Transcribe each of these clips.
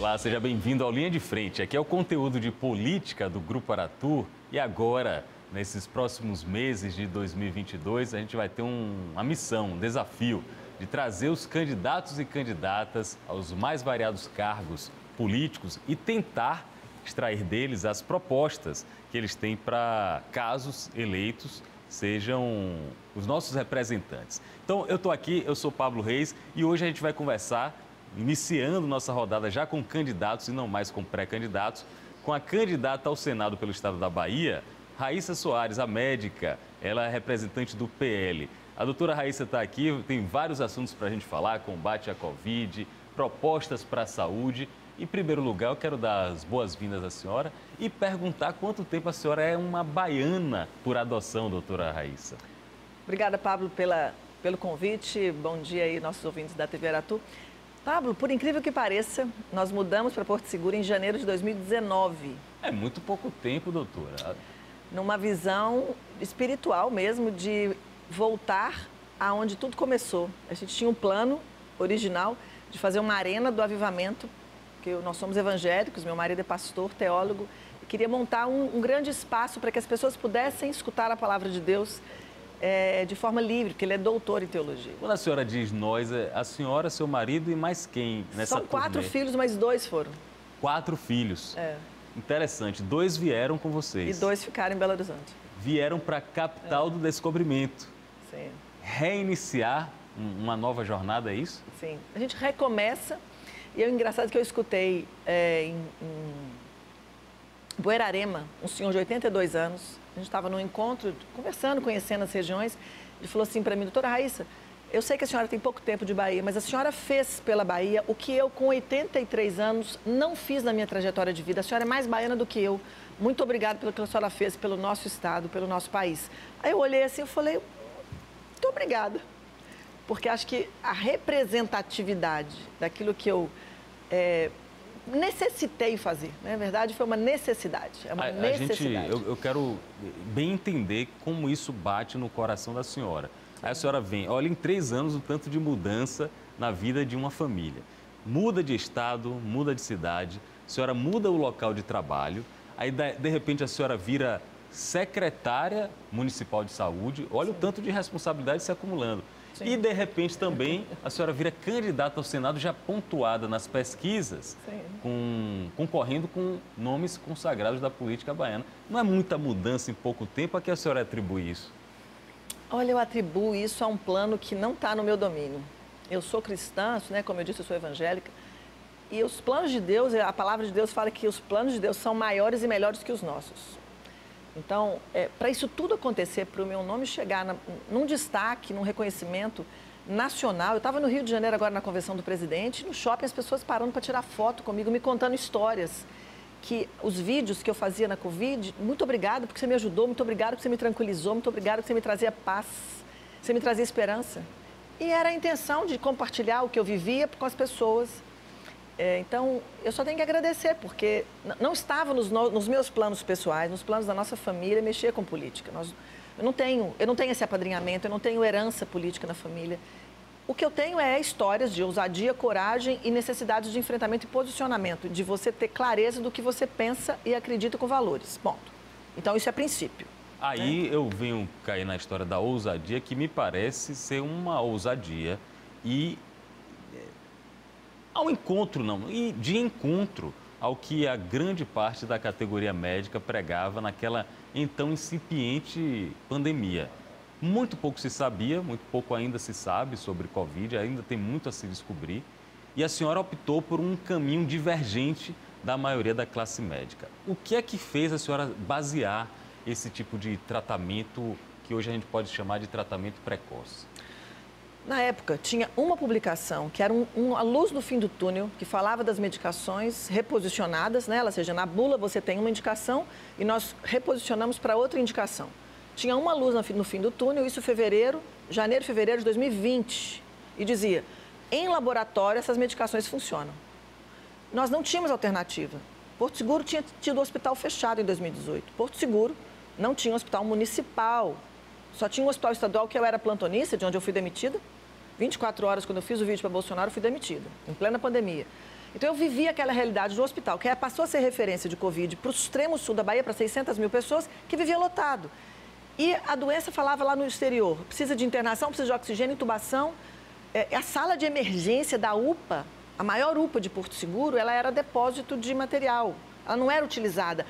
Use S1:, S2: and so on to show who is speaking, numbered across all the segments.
S1: Olá, seja bem-vindo ao Linha de Frente. Aqui é o conteúdo de política do Grupo Aratu. E agora, nesses próximos meses de 2022, a gente vai ter uma missão, um desafio de trazer os candidatos e candidatas aos mais variados cargos políticos e tentar extrair deles as propostas que eles têm para casos eleitos sejam os nossos representantes. Então, eu estou aqui, eu sou Pablo Reis e hoje a gente vai conversar, iniciando nossa rodada já com candidatos e não mais com pré-candidatos, com a candidata ao Senado pelo estado da Bahia, Raíssa Soares, a médica, ela é representante do PL. A doutora Raíssa está aqui, tem vários assuntos para a gente falar, combate à Covid, propostas para a saúde. Em primeiro lugar, eu quero dar as boas-vindas à senhora e perguntar quanto tempo a senhora é uma baiana por adoção, doutora Raíssa.
S2: Obrigada, Pablo, pelo convite. Bom dia aí, nossos ouvintes da TV Aratu. Pablo, por incrível que pareça, nós mudamos para Porto Seguro em janeiro de 2019.
S1: É muito pouco tempo, doutora.
S2: Numa visão espiritual mesmo de voltar aonde tudo começou. A gente tinha um plano original de fazer uma arena do avivamento, porque nós somos evangélicos, meu marido é pastor, teólogo, e queria montar um grande espaço para que as pessoas pudessem escutar a palavra de Deus de forma livre, porque ele é doutor em teologia.
S1: Quando a senhora diz nós, é a senhora, seu marido e mais quem nessa
S2: São 4
S1: turnê?
S2: filhos, mas 2 foram.
S1: 4 filhos.
S2: É.
S1: Interessante. 2 vieram com vocês.
S2: E 2 ficaram em Belo Horizonte.
S1: Vieram para a capital do descobrimento.
S2: Sim.
S1: Reiniciar uma nova jornada, é isso?
S2: Sim. A gente recomeça. E é engraçado que eu escutei em Buerarema, um senhor de 82 anos. A gente estava num encontro, conversando, conhecendo as regiões. Ele falou assim para mim: doutora Raíssa, eu sei que a senhora tem pouco tempo de Bahia, mas a senhora fez pela Bahia o que eu, com 83 anos, não fiz na minha trajetória de vida. A senhora é mais baiana do que eu. Muito obrigada pelo que a senhora fez pelo nosso estado, pelo nosso país. Aí eu olhei assim e falei: muito obrigada. Porque acho que a representatividade daquilo que eu necessitei fazer, na verdade, foi uma necessidade. É uma necessidade.
S1: Eu quero bem entender como isso bate no coração da senhora. Aí a senhora vem, olha, em 3 anos, o tanto de mudança na vida de uma família. Muda de estado, muda de cidade, a senhora muda o local de trabalho, aí de repente a senhora vira secretária municipal de saúde, olha o tanto de responsabilidade se acumulando. Sim. E, de repente, também a senhora vira candidata ao Senado já pontuada nas pesquisas, concorrendo com nomes consagrados da política baiana. Não é muita mudança em pouco tempo? A que a senhora atribui isso?
S2: Olha, eu atribuo isso a um plano que não está no meu domínio. Eu sou cristã, né? Como eu disse, eu sou evangélica. E os planos de Deus, a palavra de Deus fala que os planos de Deus são maiores e melhores que os nossos. Então, para isso tudo acontecer, para o meu nome chegar num destaque, num reconhecimento nacional. Eu estava no Rio de Janeiro agora na convenção do presidente, no shopping as pessoas parando para tirar foto comigo, me contando histórias. Que os vídeos que eu fazia na Covid, muito obrigada porque você me ajudou, muito obrigada porque você me tranquilizou, muito obrigada porque você me trazia paz, você me trazia esperança. E era a intenção de compartilhar o que eu vivia com as pessoas. Então, eu só tenho que agradecer, porque não estava nos meus planos pessoais, nos planos da nossa família, mexer com política. Eu não tenho esse apadrinhamento, eu não tenho herança política na família. O que eu tenho é histórias de ousadia, coragem e necessidades de enfrentamento e posicionamento, de você ter clareza do que você pensa e acredita com valores. Ponto. Então, isso é princípio.
S1: Aí eu venho cair na história da ousadia, que me parece ser uma ousadia e ao encontro, não, e de encontro ao que a grande parte da categoria médica pregava naquela então incipiente pandemia. Muito pouco se sabia, muito pouco ainda se sabe sobre Covid, ainda tem muito a se descobrir. E a senhora optou por um caminho divergente da maioria da classe médica. O que é que fez a senhora basear esse tipo de tratamento que hoje a gente pode chamar de tratamento precoce?
S2: Na época, tinha uma publicação que era a luz no fim do túnel, que falava das medicações reposicionadas, né? Ou seja, na bula você tem uma indicação e nós reposicionamos para outra indicação. Tinha uma luz no fim do túnel, isso janeiro, fevereiro de 2020, e dizia: em laboratório essas medicações funcionam. Nós não tínhamos alternativa. Porto Seguro tinha tido um hospital fechado em 2018. Porto Seguro não tinha um hospital municipal. Só tinha um hospital estadual que eu era plantonista, de onde eu fui demitida. 24 horas, quando eu fiz o vídeo para Bolsonaro, eu fui demitida, em plena pandemia. Então, eu vivi aquela realidade do hospital, que passou a ser referência de Covid para o extremo sul da Bahia, para 600 mil pessoas, que vivia lotado. E a doença falava lá no exterior, precisa de internação, precisa de oxigênio, intubação. A sala de emergência da UPA, a maior UPA de Porto Seguro, ela era depósito de material. Ela não era utilizada.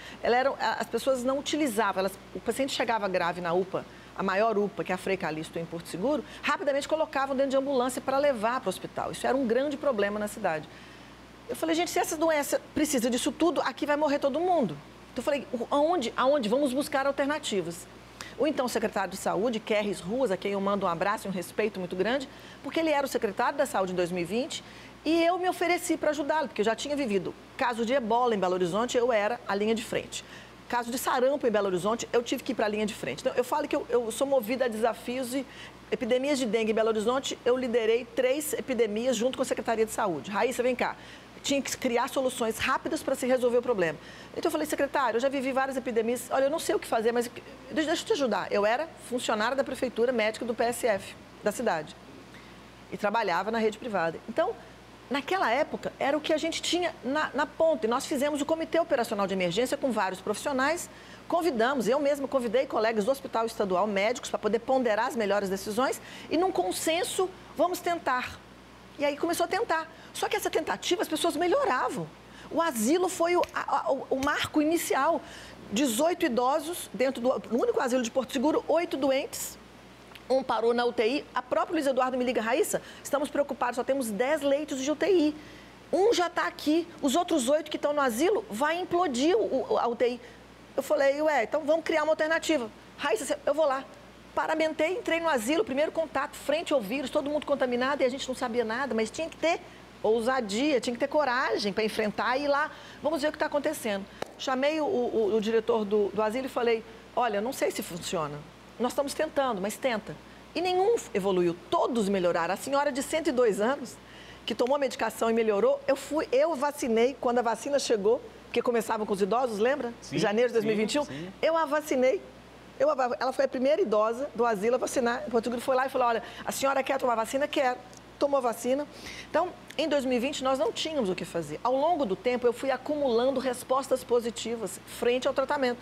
S2: As pessoas não utilizavam. O paciente chegava grave na UPA, a maior UPA, que é a Frei Calixto em Porto Seguro, rapidamente colocavam dentro de ambulância para levar para o hospital. Isso era um grande problema na cidade. Eu falei, gente, se essa doença precisa disso tudo, aqui vai morrer todo mundo. Então, eu falei, aonde? Vamos buscar alternativas. O então secretário de Saúde, Kerris Ruas, a quem eu mando um abraço e um respeito muito grande, porque ele era o secretário da Saúde em 2020 e eu me ofereci para ajudá-lo, porque eu já tinha vivido caso de ebola em Belo Horizonte, eu era a linha de frente. Caso de sarampo em Belo Horizonte, eu tive que ir para a linha de frente. Então, eu falo que eu sou movida a desafios e epidemias de dengue em Belo Horizonte, eu liderei 3 epidemias junto com a Secretaria de Saúde. Raíssa, vem cá. Tinha que criar soluções rápidas para se resolver o problema. Então, eu falei, secretário, eu já vivi várias epidemias, olha, eu não sei o que fazer, mas deixa eu te ajudar. Eu era funcionária da prefeitura, médica do PSF da cidade e trabalhava na rede privada. Então, naquela época, era o que a gente tinha na ponta. E nós fizemos o Comitê Operacional de Emergência com vários profissionais, convidamos, eu mesma convidei colegas do Hospital Estadual, médicos, para poder ponderar as melhores decisões e, num consenso, vamos tentar. E aí começou a tentar. Só que essa tentativa, as pessoas melhoravam. O asilo foi o marco inicial. 18 idosos dentro do único asilo de Porto Seguro, 8 doentes. Um parou na UTI. A própria Luiz Eduardo me liga, Raíssa, estamos preocupados, só temos 10 leitos de UTI. Um já está aqui, os outros 8 que estão no asilo, vai implodir a UTI. Eu falei, então vamos criar uma alternativa. Raíssa, eu vou lá. Paramentei, entrei no asilo, primeiro contato, frente ao vírus, todo mundo contaminado e a gente não sabia nada, mas tinha que ter ousadia, tinha que ter coragem para enfrentar e ir lá, vamos ver o que está acontecendo. Chamei o diretor do asilo e falei, olha, não sei se funciona, nós estamos tentando, mas tenta. E nenhum evoluiu, todos melhoraram. A senhora de 102 anos, que tomou a medicação e melhorou, eu vacinei quando a vacina chegou, porque começava com os idosos, lembra? Sim, janeiro de 2021, sim. Eu a vacinei. Ela foi a primeira idosa do asilo a vacinar. O Porto Seguro foi lá e falou, olha, a senhora quer tomar vacina? Quero. Tomou vacina. Então, em 2020, nós não tínhamos o que fazer. Ao longo do tempo, eu fui acumulando respostas positivas frente ao tratamento.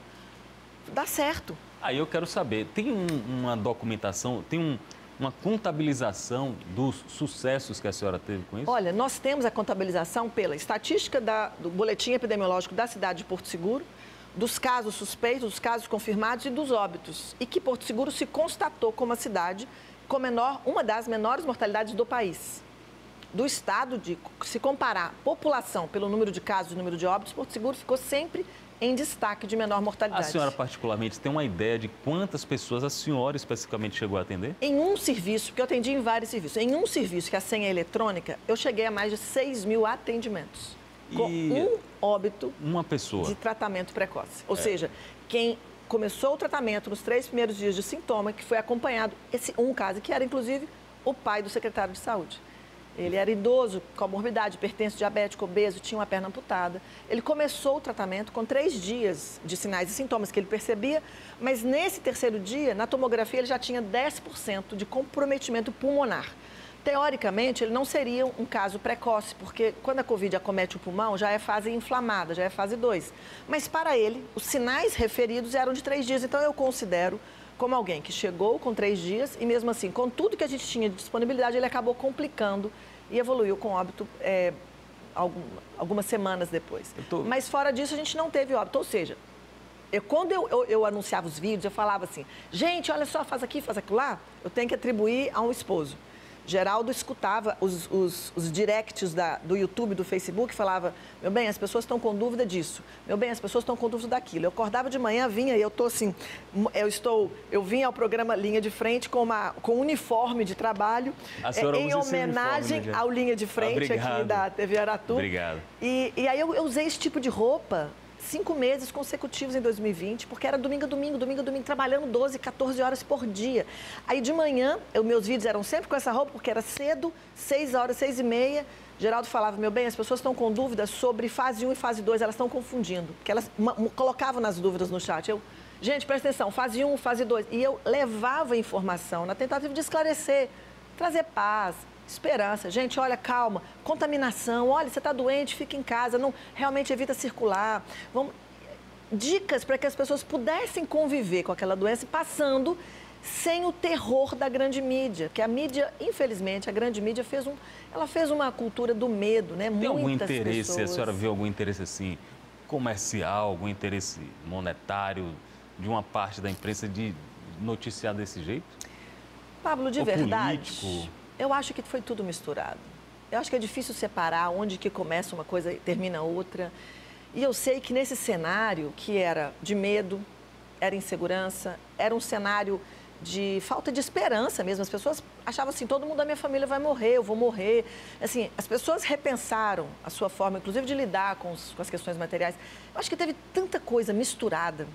S2: Dá certo.
S1: Aí eu quero saber, tem uma documentação, tem uma contabilização dos sucessos que a senhora teve com isso?
S2: Olha, nós temos a contabilização pela estatística do boletim epidemiológico da cidade de Porto Seguro, dos casos suspeitos, dos casos confirmados e dos óbitos. E que Porto Seguro se constatou como a cidade com uma das menores mortalidades do país. Do estado, se comparar população pelo número de casos e número de óbitos, Porto Seguro ficou sempre em destaque de menor mortalidade.
S1: A senhora, particularmente, tem uma ideia de quantas pessoas a senhora especificamente chegou a atender?
S2: Em um serviço, porque eu atendi em vários serviços, em um serviço, que é a senha eletrônica, eu cheguei a mais de 6 mil atendimentos. Com um óbito
S1: uma pessoa
S2: de tratamento precoce. Ou seja, quem começou o tratamento nos 3 primeiros dias de sintoma, que foi acompanhado, um caso que era, inclusive, o pai do secretário de saúde. Ele era idoso, comorbidade, hipertenso, diabético, obeso, tinha uma perna amputada. Ele começou o tratamento com 3 dias de sinais e sintomas que ele percebia, mas nesse 3º dia, na tomografia, ele já tinha 10% de comprometimento pulmonar. Teoricamente, ele não seria um caso precoce, porque quando a Covid acomete o pulmão, já é fase inflamada, já é fase 2. Mas para ele, os sinais referidos eram de 3 dias, então eu considero como alguém que chegou com 3 dias e mesmo assim, com tudo que a gente tinha de disponibilidade, ele acabou complicando e evoluiu com óbito algumas semanas depois. Mas fora disso, a gente não teve óbito, ou seja, quando eu anunciava os vídeos, eu falava assim, gente, olha só, faz aqui, faz aquilo lá, eu tenho que atribuir a um esposo. Geraldo escutava os directs do YouTube, do Facebook, falava, meu bem, as pessoas estão com dúvida disso, meu bem, as pessoas estão com dúvida daquilo. Eu acordava de manhã, vinha e eu estou assim, eu vinha ao programa Linha de Frente com um uniforme de trabalho, em homenagem ao Linha de Frente aqui da TV Aratu.
S1: Obrigado.
S2: E aí eu usei esse tipo de roupa 5 meses consecutivos em 2020, porque era domingo a domingo, trabalhando 12, 14 horas por dia. Aí de manhã, meus vídeos eram sempre com essa roupa, porque era cedo, 6 horas, 6h30. Geraldo falava, meu bem, as pessoas estão com dúvidas sobre fase 1 e fase 2, elas estão confundindo. Porque elas colocavam nas dúvidas no chat. Gente, presta atenção, fase 1, fase 2. E eu levava informação na tentativa de esclarecer, trazer paz, Esperança. Gente, olha, calma. Contaminação. Olha, você está doente, fica em casa. Não, realmente evita circular. Vamos... Dicas para que as pessoas pudessem conviver com aquela doença passando sem o terror da grande mídia. Porque a mídia, infelizmente, a grande mídia ela fez uma cultura do medo, né?
S1: Tem algum
S2: Muitas
S1: interesse,
S2: pessoas...
S1: a senhora viu algum interesse assim, comercial, algum interesse monetário de uma parte da imprensa de noticiar desse jeito?
S2: Pablo, de
S1: Ou
S2: verdade,
S1: político?
S2: eu acho que foi tudo misturado. Eu acho que é difícil separar onde que começa uma coisa e termina outra. E eu sei que nesse cenário, que era de medo, era insegurança, era um cenário de falta de esperança mesmo. As pessoas achavam assim, todo mundo da minha família vai morrer, eu vou morrer. Assim, as pessoas repensaram a sua forma, inclusive, de lidar com as questões materiais. Eu acho que teve tanta coisa misturada.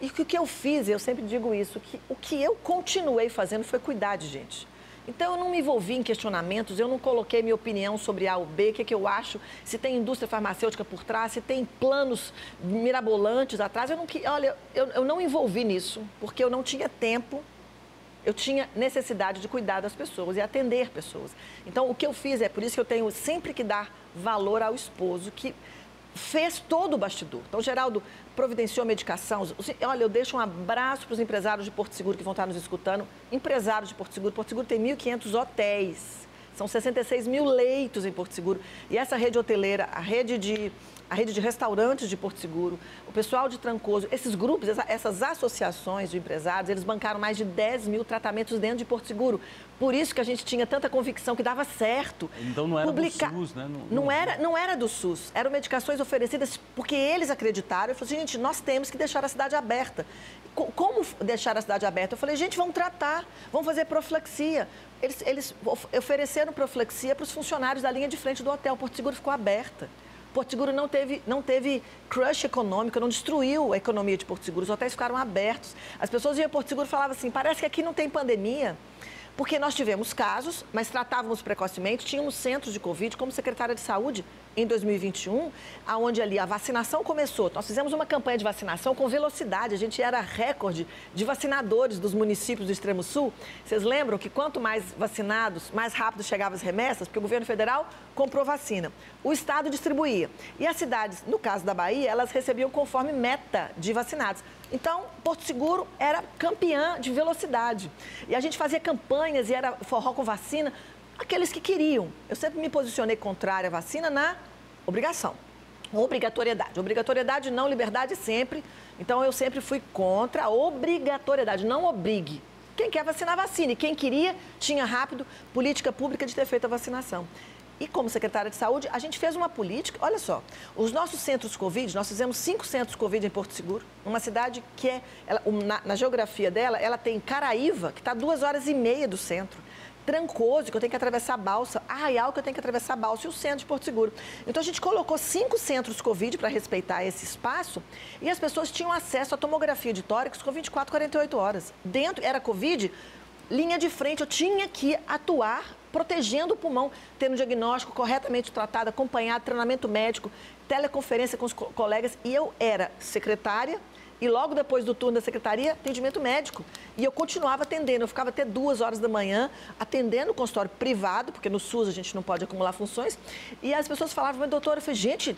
S2: E que o que eu fiz, eu sempre digo isso, que o que eu continuei fazendo foi cuidar de gente. Então, eu não me envolvi em questionamentos, eu não coloquei minha opinião sobre A ou B, o que eu acho, se tem indústria farmacêutica por trás, se tem planos mirabolantes atrás. Eu não envolvi nisso, porque eu não tinha tempo, eu tinha necessidade de cuidar das pessoas e atender pessoas. Então, o que eu fiz por isso que eu tenho sempre que dar valor ao esposo, que fez todo o bastidor. Então, Geraldo providenciou medicação. Olha, eu deixo um abraço para os empresários de Porto Seguro que vão estar nos escutando. Empresários de Porto Seguro tem 1.500 hotéis. São 66 mil leitos em Porto Seguro. E essa rede hoteleira, a rede de restaurantes de Porto Seguro, o pessoal de Trancoso, esses grupos, essas associações de empresários, eles bancaram mais de 10 mil tratamentos dentro de Porto Seguro. Por isso que a gente tinha tanta convicção que dava certo.
S1: Então não era do SUS, né?
S2: Não era do SUS. Eram medicações oferecidas porque eles acreditaram. Eu falei assim, gente, nós temos que deixar a cidade aberta. Como deixar a cidade aberta? Eu falei, gente, vamos tratar, vamos fazer profilaxia. Eles ofereceram profilaxia para os funcionários da linha de frente do hotel. Porto Seguro ficou aberta. Porto Seguro não teve crush econômico, não destruiu a economia de Porto Seguro. Os hotéis ficaram abertos. As pessoas iam a Porto Seguro e falavam assim, parece que aqui não tem pandemia. Porque nós tivemos casos, mas tratávamos precocemente, tínhamos centros de Covid, como secretária de Saúde, em 2021, onde ali a vacinação começou. Nós fizemos uma campanha de vacinação com velocidade, a gente era recorde de vacinadores dos municípios do Extremo Sul. Vocês lembram que quanto mais vacinados, mais rápido chegavam as remessas, porque o governo federal comprou vacina. O Estado distribuía. E as cidades, no caso da Bahia, elas recebiam conforme meta de vacinados. Então, Porto Seguro era campeã de velocidade. E a gente fazia campanhas e era forró com vacina. Aqueles que queriam. Eu sempre me posicionei contrária à vacina na obrigação. Obrigatoriedade. Obrigatoriedade não, liberdade sempre. Então, eu sempre fui contra a obrigatoriedade. Não obrigue. Quem quer vacinar, vacine. Quem queria, tinha rápido política pública de ter feito a vacinação. E como secretária de Saúde, a gente fez uma política, olha só, os nossos centros Covid, nós fizemos 5 centros Covid em Porto Seguro, uma cidade que na geografia dela, ela tem Caraíva, que está 2h30 do centro, Trancoso, que eu tenho que atravessar a balsa, Arraial, que eu tenho que atravessar a balsa, e o centro de Porto Seguro. Então, a gente colocou 5 centros Covid para respeitar esse espaço e as pessoas tinham acesso à tomografia de tórax com 24, 48 horas. Dentro, era Covid, linha de frente, eu tinha que atuar protegendo o pulmão, tendo diagnóstico corretamente tratado, acompanhado, treinamento médico, teleconferência com os colegas. E eu era secretária e logo depois do turno da secretaria, atendimento médico. E eu continuava atendendo, eu ficava até 2 horas da manhã atendendo no consultório privado, porque no SUS a gente não pode acumular funções. E as pessoas falavam, mas doutora, eu falei, gente,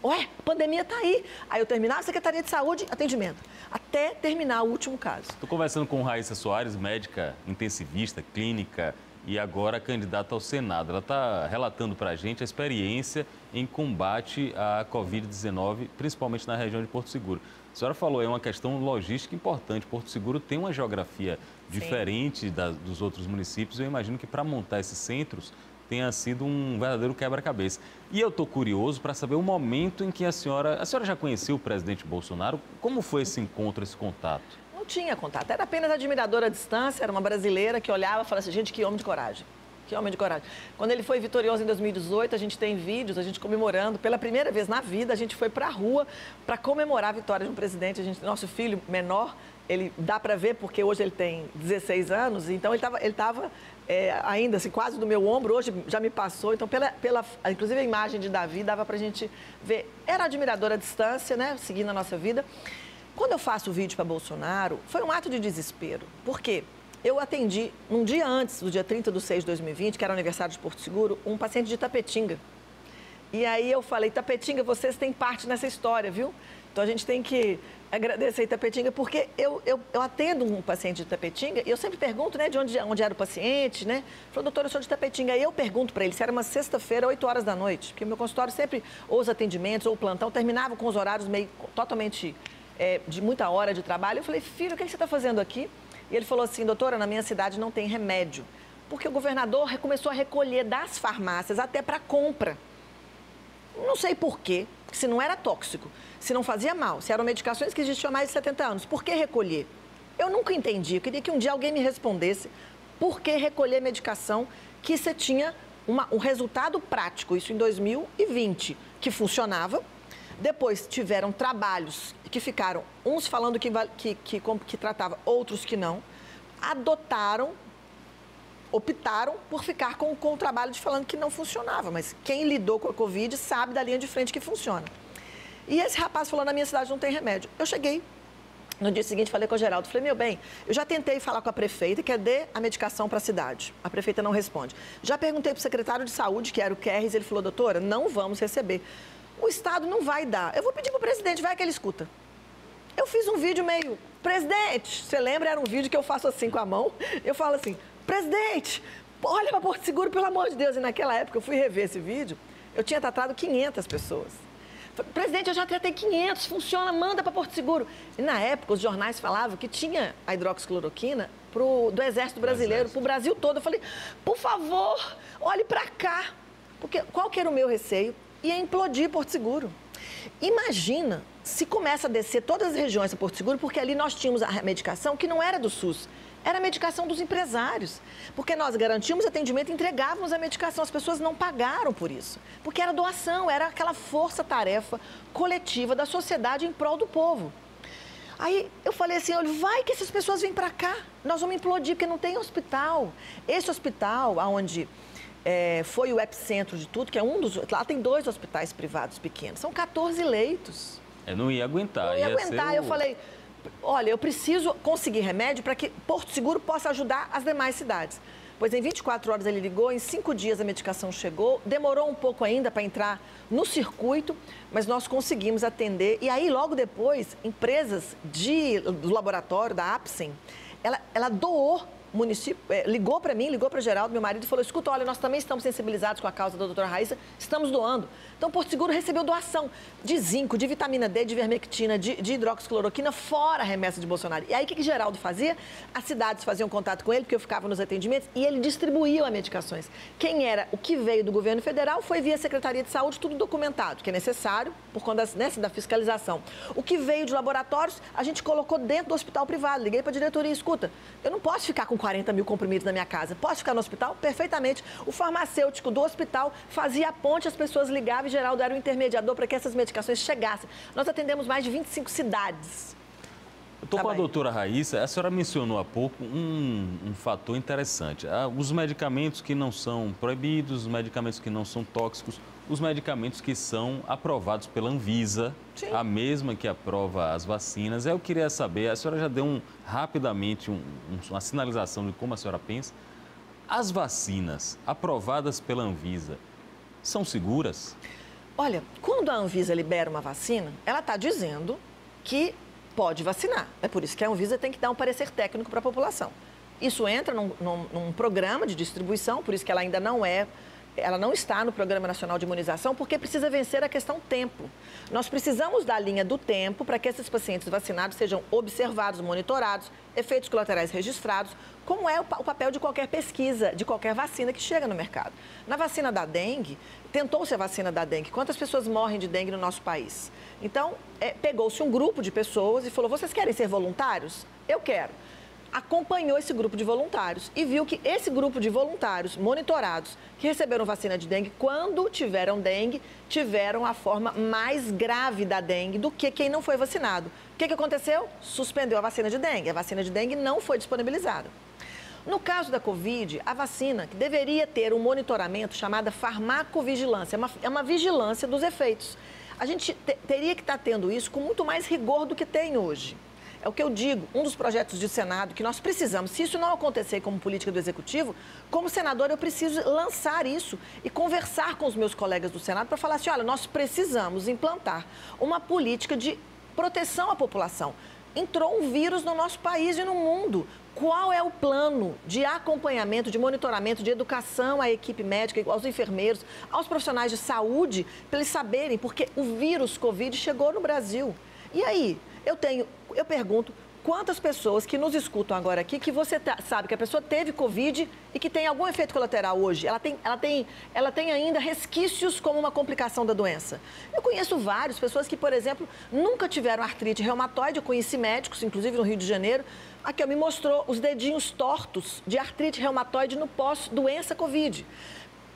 S2: a pandemia está aí. Aí eu terminava a Secretaria de Saúde, atendimento, até terminar o último caso.
S1: Estou conversando com Raíssa Soares, médica intensivista, clínica, e agora candidata ao Senado. Ela está relatando para a gente a experiência em combate à Covid-19, principalmente na região de Porto Seguro. A senhora falou, é uma questão logística importante. Porto Seguro tem uma geografia diferente dos outros municípios. Eu imagino que para montar esses centros tenha sido um verdadeiro quebra-cabeça. E eu estou curioso para saber o momento em que a senhora já conheceu o presidente Bolsonaro? Como foi esse encontro, esse contato?
S2: Não tinha contato, era apenas admiradora à distância, era uma brasileira que olhava e falava assim, gente, que homem de coragem. Que homem de coragem. Quando ele foi vitorioso em 2018, a gente tem vídeos, a gente comemorando. Pela primeira vez na vida, a gente foi para a rua para comemorar a vitória de um presidente. Nosso filho menor, ele dá para ver, porque hoje ele tem 16 anos, então ele estava ainda assim, quase do meu ombro, hoje já me passou. Então, inclusive a imagem de Davi, dava para a gente ver. Era admiradora à distância, né, seguindo a nossa vida. Quando eu faço o vídeo para Bolsonaro, foi um ato de desespero. Por quê? eu atendi, um dia antes, do dia 30/6/2020, que era o aniversário de Porto Seguro, um paciente de Itapetinga. E aí eu falei, Itapetinga, vocês têm parte nessa história, viu? Então a gente tem que agradecer a Itapetinga, porque eu atendo um paciente de Itapetinga e eu sempre pergunto, né, de onde era o paciente, né? Falou, doutor, eu sou de Itapetinga. Aí eu pergunto para ele se era uma sexta-feira, 8 horas da noite, porque o meu consultório sempre, ou os atendimentos, ou o plantão, terminavam com os horários meio totalmente de muita hora de trabalho. Eu falei, filho, o que você está fazendo aqui? E ele falou assim, doutora, na minha cidade não tem remédio, porque o governador começou a recolher das farmácias até para compra. Não sei por quê, se não era tóxico, se não fazia mal, se eram medicações que existiam há mais de 70 anos, por que recolher? Eu nunca entendi, eu queria que um dia alguém me respondesse por que recolher medicação que você tinha um resultado prático, isso em 2020, que funcionava. Depois tiveram trabalhos que ficaram, uns falando que tratava, outros que não, optaram por ficar com o trabalho de falando que não funcionava, mas quem lidou com a Covid sabe da linha de frente que funciona. E esse rapaz falou, na minha cidade não tem remédio. Eu cheguei, no dia seguinte falei com o Geraldo, falei, meu bem, eu já tentei falar com a prefeita que dê a medicação para a cidade. A prefeita não responde. Já perguntei para o secretário de saúde, que era o Kerres, ele falou, doutora, não vamos receber. O Estado não vai dar. Eu vou pedir para o presidente, vai que ele escuta. Eu fiz um vídeo meio, presidente, você lembra, era um vídeo que eu faço assim com a mão, eu falo assim, presidente, olha para Porto Seguro, pelo amor de Deus. E naquela época, eu fui rever esse vídeo, eu tinha tratado 500 pessoas. Falei, presidente, eu já tratei 500, funciona, manda para Porto Seguro. E na época, os jornais falavam que tinha a hidroxicloroquina do Exército Brasileiro, para o Brasil todo. Eu falei, por favor, olhe para cá. Porque qual que era o meu receio? Ia implodir Porto Seguro. Imagina se começa a descer todas as regiões de Porto Seguro, porque ali nós tínhamos a medicação que não era do SUS. Era a medicação dos empresários, porque nós garantimos atendimento e entregávamos a medicação. As pessoas não pagaram por isso, porque era doação, era aquela força-tarefa coletiva da sociedade em prol do povo. Aí eu falei assim, olha, vai que essas pessoas vêm para cá, nós vamos implodir, porque não tem hospital. Esse hospital, onde foi o epicentro de tudo, que é lá tem 2 hospitais privados pequenos, são 14 leitos.
S1: Eu não ia aguentar.
S2: Não ia aguentar, eu falei... Olha, eu preciso conseguir remédio para que Porto Seguro possa ajudar as demais cidades. Pois em 24 horas ele ligou, em 5 dias a medicação chegou, demorou um pouco ainda para entrar no circuito, mas nós conseguimos atender. E aí, logo depois, empresas do laboratório, da Apsen, ela doou. O município ligou para mim, ligou para o Geraldo, meu marido, e falou, escuta, olha, nós também estamos sensibilizados com a causa da doutora Raíssa, estamos doando. Então, Porto Seguro recebeu doação de zinco, de vitamina D, de vermectina, de hidroxicloroquina, fora a remessa de Bolsonaro. E aí, o que Geraldo fazia? As cidades faziam contato com ele, porque eu ficava nos atendimentos, e ele distribuía as medicações. O que veio do governo federal foi via Secretaria de Saúde, tudo documentado, que é necessário, por conta da fiscalização. O que veio de laboratórios, a gente colocou dentro do hospital privado. Liguei para a diretoria, escuta, eu não posso ficar com 40 mil comprimidos na minha casa. Posso ficar no hospital? Perfeitamente. O farmacêutico do hospital fazia a ponte, as pessoas ligavam e Geraldo era o intermediador para que essas medicações chegassem. Nós atendemos mais de 25 cidades.
S1: Eu estou com a doutora Raíssa. A senhora mencionou há pouco um fator interessante. Os medicamentos que não são proibidos, os medicamentos que não são tóxicos, os medicamentos que são aprovados pela Anvisa, sim, a mesma que aprova as vacinas. Eu queria saber, a senhora já deu rapidamente uma sinalização de como a senhora pensa. As vacinas aprovadas pela Anvisa são seguras?
S2: Olha, quando a Anvisa libera uma vacina, ela está dizendo que pode vacinar. É por isso que a Anvisa tem que dar um parecer técnico para a população. Isso entra num programa de distribuição, por isso que ela ainda ela não está no Programa Nacional de Imunização, porque precisa vencer a questão tempo. Nós precisamos da linha do tempo para que esses pacientes vacinados sejam observados, monitorados, efeitos colaterais registrados, como é o papel de qualquer pesquisa, de qualquer vacina que chega no mercado. Na vacina da dengue, tentou-se a vacina da dengue. Quantas pessoas morrem de dengue no nosso país? Então, pegou-se um grupo de pessoas e falou, vocês querem ser voluntários? Eu quero. Acompanhou esse grupo de voluntários e viu que esse grupo de voluntários monitorados que receberam vacina de dengue, quando tiveram dengue, tiveram a forma mais grave da dengue do que quem não foi vacinado. O que aconteceu? Suspendeu a vacina de dengue. A vacina de dengue não foi disponibilizada. No caso da Covid, a vacina que deveria ter um monitoramento chamado farmacovigilância, é uma vigilância dos efeitos. A gente teria que estar tendo isso com muito mais rigor do que tem hoje. É o que eu digo, um dos projetos de Senado que nós precisamos, se isso não acontecer como política do Executivo, como senador eu preciso lançar isso e conversar com os meus colegas do Senado para falar assim, olha, nós precisamos implantar uma política de proteção à população. Entrou um vírus no nosso país e no mundo. Qual é o plano de acompanhamento, de monitoramento, de educação à equipe médica, aos enfermeiros, aos profissionais de saúde, para eles saberem, porque o vírus Covid chegou no Brasil. E aí, eu pergunto, quantas pessoas que nos escutam agora aqui, que você sabe que a pessoa teve Covid e que tem algum efeito colateral hoje, ela tem ainda resquícios como uma complicação da doença. Eu conheço várias pessoas que, por exemplo, nunca tiveram artrite reumatoide, eu conheci médicos, inclusive no Rio de Janeiro, aqui me mostrou os dedinhos tortos de artrite reumatoide no pós-doença Covid.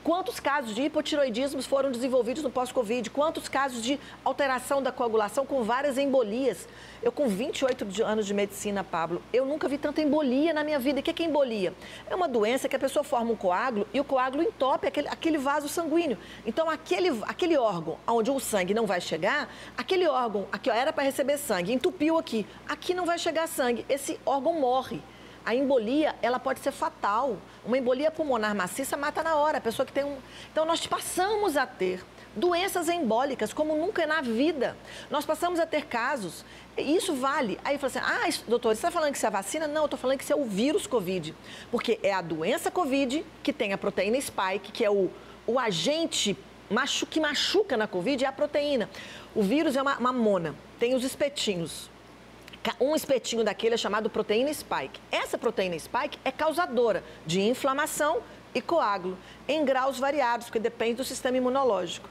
S2: Quantos casos de hipotiroidismo foram desenvolvidos no pós-Covid? Quantos casos de alteração da coagulação com várias embolias? Eu, com 28 anos de medicina, Pablo, eu nunca vi tanta embolia na minha vida. O que é embolia? É uma doença que a pessoa forma um coágulo e o coágulo entope aquele vaso sanguíneo. Então, aquele órgão onde o sangue não vai chegar, aquele órgão aqui ó, era para receber sangue, entupiu aqui. Aqui não vai chegar sangue, esse órgão morre. A embolia, ela pode ser fatal. Uma embolia pulmonar maciça mata na hora. A pessoa que tem um... Então, nós passamos a ter doenças embólicas como nunca na vida. Nós passamos a ter casos, e isso vale. Aí fala assim, doutor, você está falando que isso é a vacina? Não, eu estou falando que isso é o vírus Covid. Porque é a doença Covid que tem a proteína spike, que é o agente que machuca na Covid, é a proteína. O vírus é uma mona, tem os espetinhos. Um espetinho daquele é chamado proteína spike. Essa proteína spike é causadora de inflamação e coágulo, em graus variados, porque depende do sistema imunológico.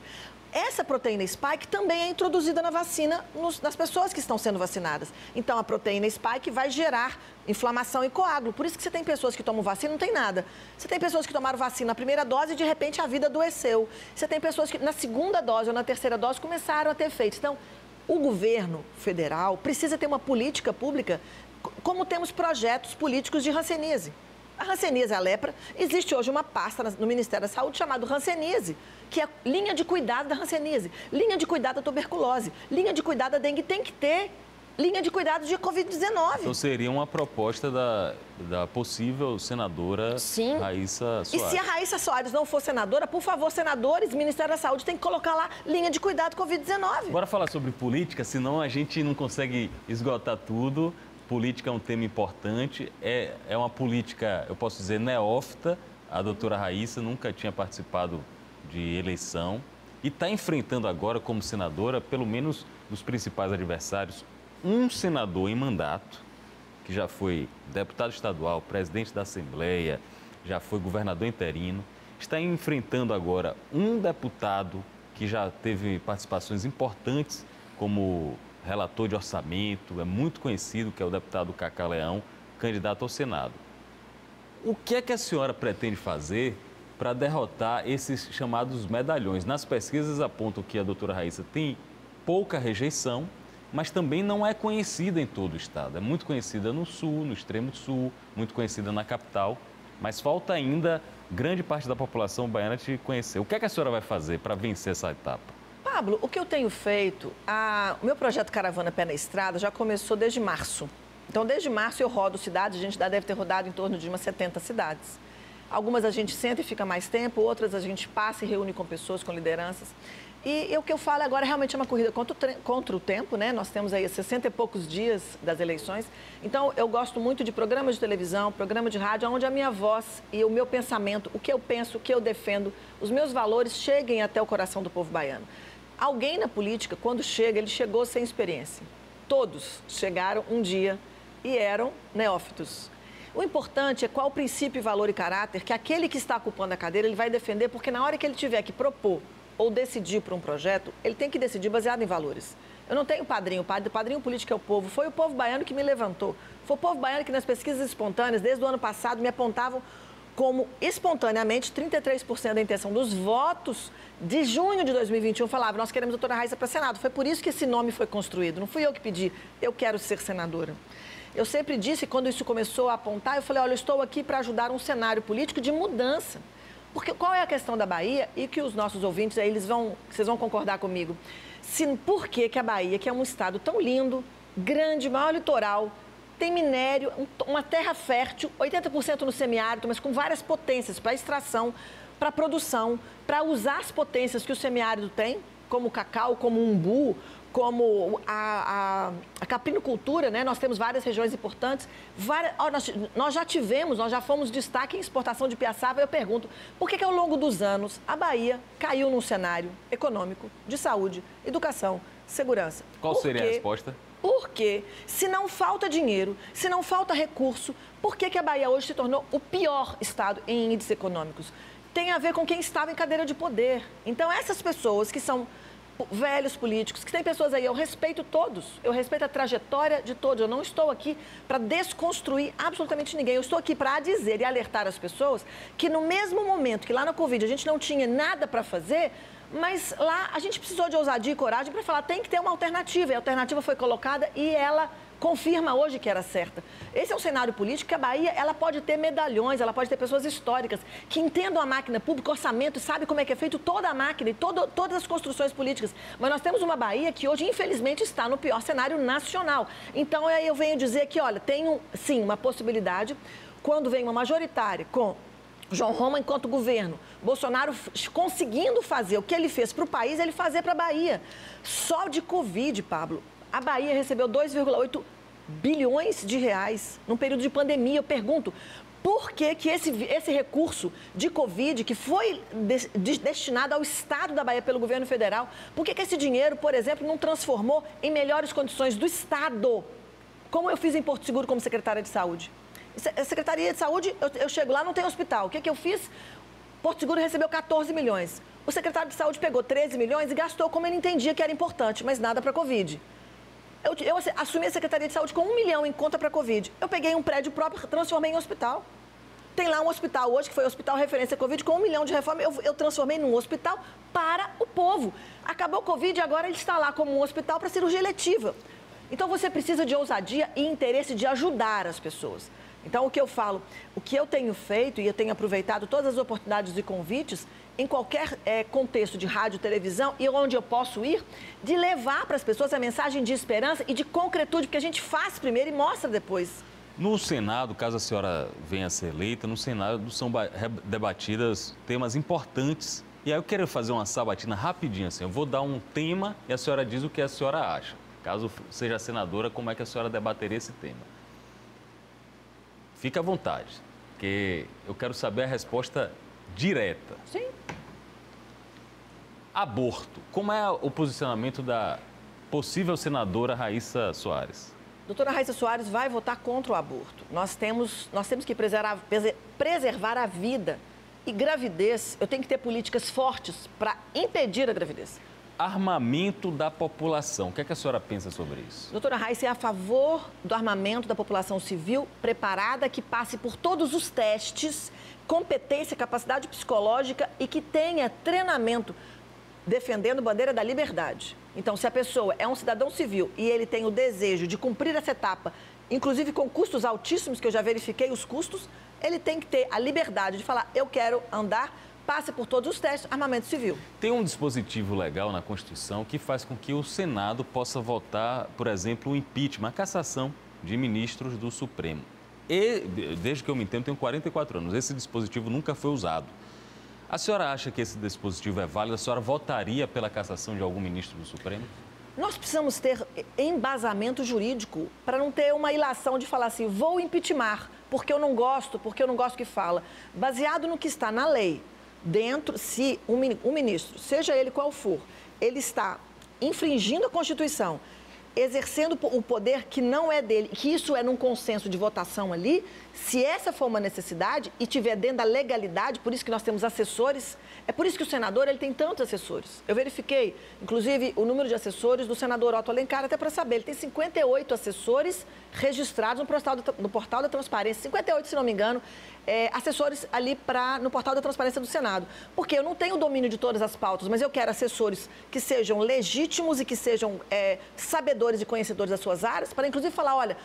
S2: Essa proteína spike também é introduzida na vacina nas pessoas que estão sendo vacinadas. Então, a proteína spike vai gerar inflamação e coágulo. Por isso que você tem pessoas que tomam vacina e não tem nada. Você tem pessoas que tomaram vacina na primeira dose e, de repente, a vida adoeceu. Você tem pessoas que, na segunda dose ou na terceira dose, começaram a ter efeitos. Então, o governo federal precisa ter uma política pública, como temos projetos políticos de hanseníase. A hanseníase, a lepra, existe hoje uma pasta no Ministério da Saúde chamada hanseníase, que é linha de cuidado da hanseníase, linha de cuidado da tuberculose, linha de cuidado da dengue, tem que ter linha de cuidado de Covid-19.
S1: Então seria uma proposta da possível senadora
S2: Sim.
S1: Raíssa Soares.
S2: E se a Raíssa Soares não for senadora, por favor, senadores, Ministério da Saúde tem que colocar lá linha de cuidado Covid-19.
S1: Bora falar sobre política, senão a gente não consegue esgotar tudo. Política é um tema importante, é uma política, eu posso dizer, neófita. A doutora Raíssa nunca tinha participado de eleição e está enfrentando agora, como senadora, pelo menos dos principais adversários, um senador em mandato, que já foi deputado estadual, presidente da Assembleia, já foi governador interino, está enfrentando agora um deputado que já teve participações importantes como relator de orçamento, é muito conhecido, que é o deputado Cacá Leão, candidato ao Senado. O que é que a senhora pretende fazer para derrotar esses chamados medalhões? Nas pesquisas apontam que a doutora Raíssa tem pouca rejeição, mas também não é conhecida em todo o estado. É muito conhecida no sul, no extremo sul, muito conhecida na capital, mas falta ainda grande parte da população baiana te conhecer. O que é que a senhora vai fazer para vencer essa etapa?
S2: Pablo, o que eu tenho feito, o meu projeto Caravana Pé na Estrada já começou desde março. Então, desde março eu rodo cidades, a gente já deve ter rodado em torno de umas 70 cidades. Algumas a gente senta e fica mais tempo, outras a gente passa e reúne com pessoas, com lideranças. E o que eu falo agora realmente é uma corrida contra o tempo, né? Nós temos aí 60 e poucos dias das eleições. Então, eu gosto muito de programas de televisão, programa de rádio, onde a minha voz e o meu pensamento, o que eu penso, o que eu defendo, os meus valores cheguem até o coração do povo baiano. Alguém na política, quando chega, ele chegou sem experiência. Todos chegaram um dia e eram neófitos. O importante é qual o princípio, valor e caráter que aquele que está ocupando a cadeira ele vai defender, porque na hora que ele tiver que propor ou decidir por um projeto, ele tem que decidir baseado em valores. Eu não tenho padrinho, o padrinho político é o povo. Foi o povo baiano que me levantou. Foi o povo baiano que nas pesquisas espontâneas, desde o ano passado, me apontavam como espontaneamente 33% da intenção dos votos de junho de 2021 falava, nós queremos a doutora Raíssa para Senado. Foi por isso que esse nome foi construído. Não fui eu que pedi, eu quero ser senadora. Eu sempre disse, quando isso começou a apontar, eu falei, olha, eu estou aqui para ajudar um cenário político de mudança. Porque qual é a questão da Bahia? E que os nossos ouvintes, aí vocês vão concordar comigo. Por que a Bahia, que é um estado tão lindo, grande, maior litoral, tem minério, uma terra fértil, 80% no semiárido, mas com várias potências para extração, para produção, para usar as potências que o semiárido tem, como o cacau, como o umbu, como a caprinocultura, né? Nós temos várias regiões importantes. Nós já fomos destaque em exportação de piaçava. Eu pergunto, por que ao longo dos anos a Bahia caiu num cenário econômico, de saúde, educação, segurança?
S1: Qual seria a resposta?
S2: Porque se não falta dinheiro, se não falta recurso, por que a Bahia hoje se tornou o pior estado em índices econômicos? Tem a ver com quem estava em cadeira de poder. Então, essas pessoas que são velhos políticos, que tem pessoas aí, eu respeito todos, eu respeito a trajetória de todos, eu não estou aqui para desconstruir absolutamente ninguém, eu estou aqui para dizer e alertar as pessoas que no mesmo momento que lá na Covid a gente não tinha nada para fazer, mas lá a gente precisou de ousadia e coragem para falar, tem que ter uma alternativa, e a alternativa foi colocada e ela confirma hoje que era certa. Esse é um cenário político que a Bahia, ela pode ter medalhões, ela pode ter pessoas históricas que entendam a máquina pública, orçamento, e sabe como é que é feito toda a máquina e todas as construções políticas. Mas nós temos uma Bahia que hoje, infelizmente, está no pior cenário nacional. Então, eu venho dizer que, olha, tem, sim, uma possibilidade, quando vem uma majoritária com João Roma enquanto governo, Bolsonaro conseguindo fazer o que ele fez para o país, ele fazer para a Bahia. Só de Covid, Pablo, a Bahia recebeu 2,8 bilhões de reais num período de pandemia. Eu pergunto, por que esse recurso de Covid, que foi destinado ao Estado da Bahia pelo governo federal, por que esse dinheiro, por exemplo, não transformou em melhores condições do Estado? Como eu fiz em Porto Seguro como secretária de Saúde. A Secretaria de Saúde, eu chego lá, não tem hospital. O que eu fiz? Porto Seguro recebeu 14 milhões. O secretário de Saúde pegou 13 milhões e gastou como ele entendia que era importante, mas nada para a Covid. Eu assumi a Secretaria de Saúde com 1 milhão em conta para a Covid. Eu peguei um prédio próprio, transformei em hospital. Tem lá um hospital hoje, que foi o Hospital Referência Covid, com 1 milhão de reforma. Eu transformei num hospital para o povo. Acabou o Covid, agora ele está lá como um hospital para cirurgia eletiva. Então, você precisa de ousadia e interesse de ajudar as pessoas. Então, o que eu falo, o que eu tenho feito, e eu tenho aproveitado todas as oportunidades e convites, em qualquer contexto de rádio, televisão e onde eu posso ir, de levar para as pessoas a mensagem de esperança e de concretude, porque a gente faz primeiro e mostra depois.
S1: No Senado, caso a senhora venha a ser eleita, no Senado são debatidas temas importantes. E aí eu quero fazer uma sabatina rapidinho, assim, eu vou dar um tema e a senhora diz o que a senhora acha. Caso seja senadora, como é que a senhora debateria esse tema? Fique à vontade, porque eu quero saber a resposta direta.
S2: Sim.
S1: Aborto. Como é o posicionamento da possível senadora Raíssa Soares?
S2: Doutora Raíssa Soares vai votar contra o aborto. Nós temos que preservar a vida. E gravidez, eu tenho que ter políticas fortes para impedir a gravidez.
S1: Armamento da população. O que é que a senhora pensa sobre isso?
S2: Doutora Raíssa é a favor do armamento da população civil preparada, que passe por todos os testes, competência, capacidade psicológica e que tenha treinamento defendendo bandeira da liberdade. Então, se a pessoa é um cidadão civil e ele tem o desejo de cumprir essa etapa, inclusive com custos altíssimos, que eu já verifiquei os custos, ele tem que ter a liberdade de falar, eu quero andar, passe por todos os testes, armamento civil.
S1: Tem um dispositivo legal na Constituição que faz com que o Senado possa votar, por exemplo, o impeachment, a cassação de ministros do Supremo. E, desde que eu me entendo, tenho 44 anos. Esse dispositivo nunca foi usado. A senhora acha que esse dispositivo é válido? A senhora votaria pela cassação de algum ministro do Supremo?
S2: Nós precisamos ter embasamento jurídico para não ter uma ilação de falar assim, vou impeachment, porque eu não gosto que fala. Baseado no que está na lei, dentro, se um ministro, seja ele qual for, ele está infringindo a Constituição, exercendo o poder que não é dele, que isso é num consenso de votação ali, se essa for uma necessidade e tiver dentro da legalidade, por isso que nós temos assessores, é por isso que o senador ele tem tantos assessores. Eu verifiquei, inclusive, o número de assessores do senador Otto Alencar, até para saber, ele tem 58 assessores registrados no portal da Transparência, 58, se não me engano, assessores ali no portal da Transparência do Senado. Porque eu não tenho domínio de todas as pautas, mas eu quero assessores que sejam legítimos e que sejam sabedores sabedores e conhecedores das suas áreas, para inclusive falar, olha,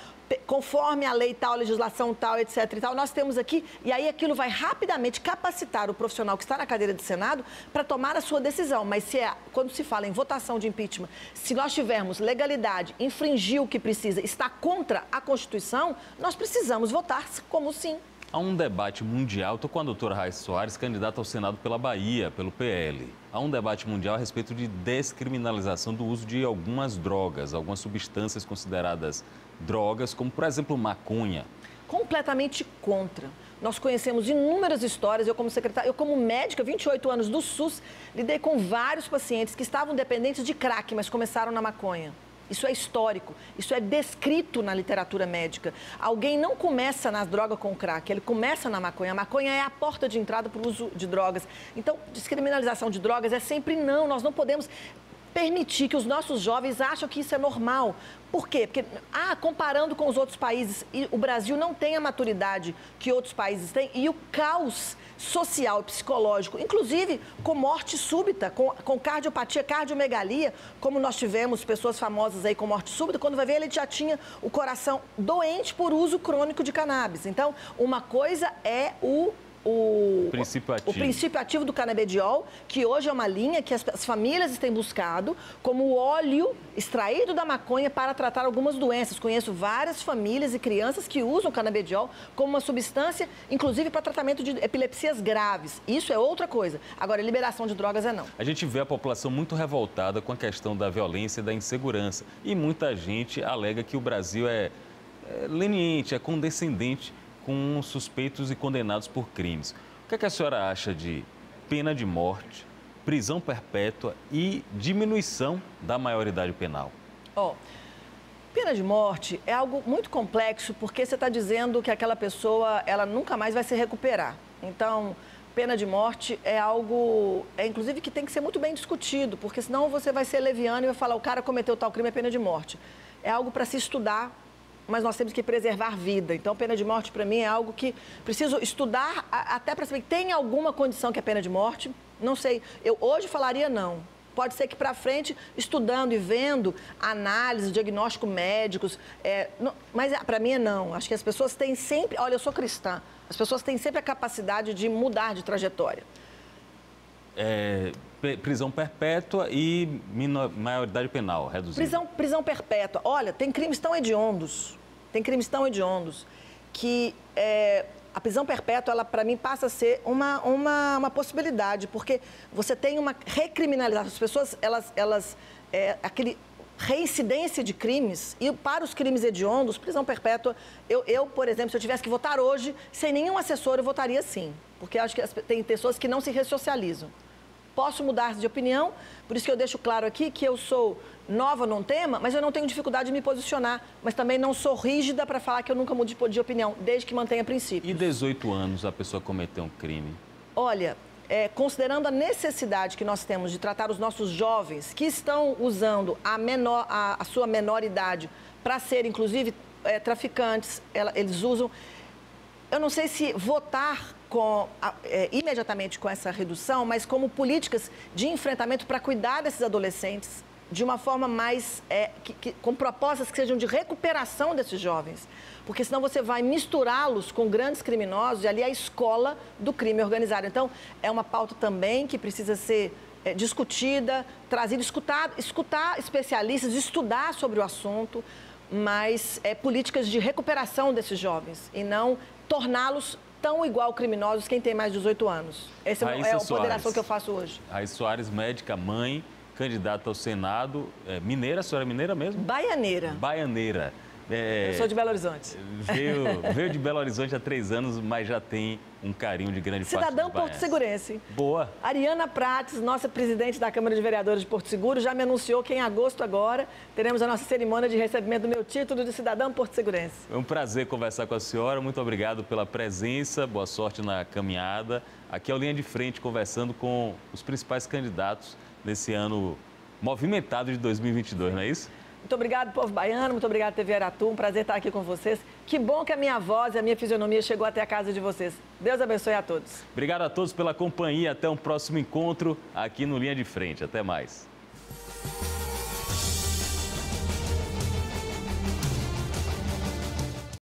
S2: conforme a lei tal, a legislação tal, etc. e tal, nós temos aqui, e aí aquilo vai rapidamente capacitar o profissional que está na cadeira de Senado para tomar a sua decisão. Mas quando se fala em votação de impeachment, se nós tivermos legalidade, infringir o que precisa, está contra a Constituição, nós precisamos votar como sim.
S1: Há um debate mundial, estou com a doutora Raíssa Soares, candidata ao Senado pela Bahia, pelo PL. Há um debate mundial a respeito de descriminalização do uso de algumas drogas, algumas substâncias consideradas drogas, como, por exemplo, maconha.
S2: Completamente contra. Nós conhecemos inúmeras histórias, eu como secretária, eu como médica, 28 anos do SUS, lidei com vários pacientes que estavam dependentes de crack, mas começaram na maconha. Isso é histórico, isso é descrito na literatura médica. Alguém não começa nas drogas com crack, ele começa na maconha. A maconha é a porta de entrada para o uso de drogas. Então, descriminalização de drogas é sempre não, nós não podemos permitir que os nossos jovens acham que isso é normal. Por quê? Porque, comparando com os outros países, o Brasil não tem a maturidade que outros países têm e o caos social e psicológico, inclusive com morte súbita, com cardiopatia, cardiomegalia, como nós tivemos pessoas famosas aí com morte súbita, quando vai ver ele já tinha o coração doente por uso crônico de cannabis. Então, uma coisa é o princípio ativo do canabidiol, que hoje é uma linha que as famílias têm buscado como óleo extraído da maconha para tratar algumas doenças. Conheço várias famílias e crianças que usam canabidiol como uma substância, inclusive para tratamento de epilepsias graves. Isso é outra coisa. Agora, liberação de drogas é não.
S1: A gente vê a população muito revoltada com a questão da violência e da insegurança. E muita gente alega que o Brasil é leniente, é condescendente com suspeitos e condenados por crimes. O que a senhora acha de pena de morte, prisão perpétua e diminuição da maioridade penal?
S2: Pena de morte é algo muito complexo, porque você está dizendo que aquela pessoa, ela nunca mais vai se recuperar. Então, pena de morte é algo, inclusive, que tem que ser muito bem discutido, porque senão você vai ser leviano e vai falar, o cara cometeu tal crime, é pena de morte. É algo para se estudar, mas nós temos que preservar vida. Então, pena de morte, para mim, é algo que preciso estudar até para saber, tem alguma condição que é pena de morte? Não sei. Eu hoje falaria não. Pode ser que para frente, estudando e vendo análise, diagnóstico médicos, mas para mim é não. Acho que as pessoas têm sempre... Olha, eu sou cristã. As pessoas têm sempre a capacidade de mudar de trajetória.
S1: Prisão perpétua e maioridade penal reduzida.
S2: Prisão perpétua. Olha, tem crimes tão hediondos, que a prisão perpétua, ela para mim passa a ser uma possibilidade, porque você tem uma recriminalização. As pessoas, aquele reincidência de crimes, e para os crimes hediondos, prisão perpétua, eu, por exemplo, se eu tivesse que votar hoje, sem nenhum assessor, eu votaria sim, porque acho que tem pessoas que não se ressocializam. Posso mudar de opinião, por isso que eu deixo claro aqui que eu sou nova num tema, mas eu não tenho dificuldade de me posicionar, mas também não sou rígida para falar que eu nunca mudo de opinião, desde que mantenha princípios.
S1: E 18 anos a pessoa cometeu um crime?
S2: Olha, considerando a necessidade que nós temos de tratar os nossos jovens que estão usando a sua menor idade para ser, inclusive, traficantes, eles usam... Eu não sei se votar imediatamente com essa redução, mas como políticas de enfrentamento para cuidar desses adolescentes de uma forma mais, com propostas que sejam de recuperação desses jovens. Porque senão você vai misturá-los com grandes criminosos e ali é a escola do crime organizado. Então, é uma pauta também que precisa ser discutida, trazida, escutar especialistas, estudar sobre o assunto, mas políticas de recuperação desses jovens e não torná-los tão igual criminosos quem tem mais de 18 anos. Essa é a ponderação que eu faço hoje.
S1: Raíssa Soares, médica, mãe, candidata ao Senado, mineira, a senhora é mineira mesmo?
S2: Baianeira.
S1: Baianeira.
S2: Eu sou de Belo Horizonte.
S1: Veio de Belo Horizonte há 3 anos, mas já tem um carinho de grande parte dos
S2: Cidadão porto-segurense.
S1: Boa.
S2: Ariana Prates, nossa presidente da Câmara de Vereadores de Porto Seguro, já me anunciou que em agosto agora teremos a nossa cerimônia de recebimento do meu título de cidadão porto-segurense.
S1: É um prazer conversar com a senhora. Muito obrigado pela presença. Boa sorte na caminhada. Aqui é o Linha de Frente, conversando com os principais candidatos nesse ano movimentado de 2022, não é isso?
S2: Muito obrigado, povo baiano, muito obrigado, TV Aratu, um prazer estar aqui com vocês. Que bom que a minha voz e a minha fisionomia chegou até a casa de vocês. Deus abençoe a todos.
S1: Obrigado a todos pela companhia, até um próximo encontro aqui no Linha de Frente. Até mais.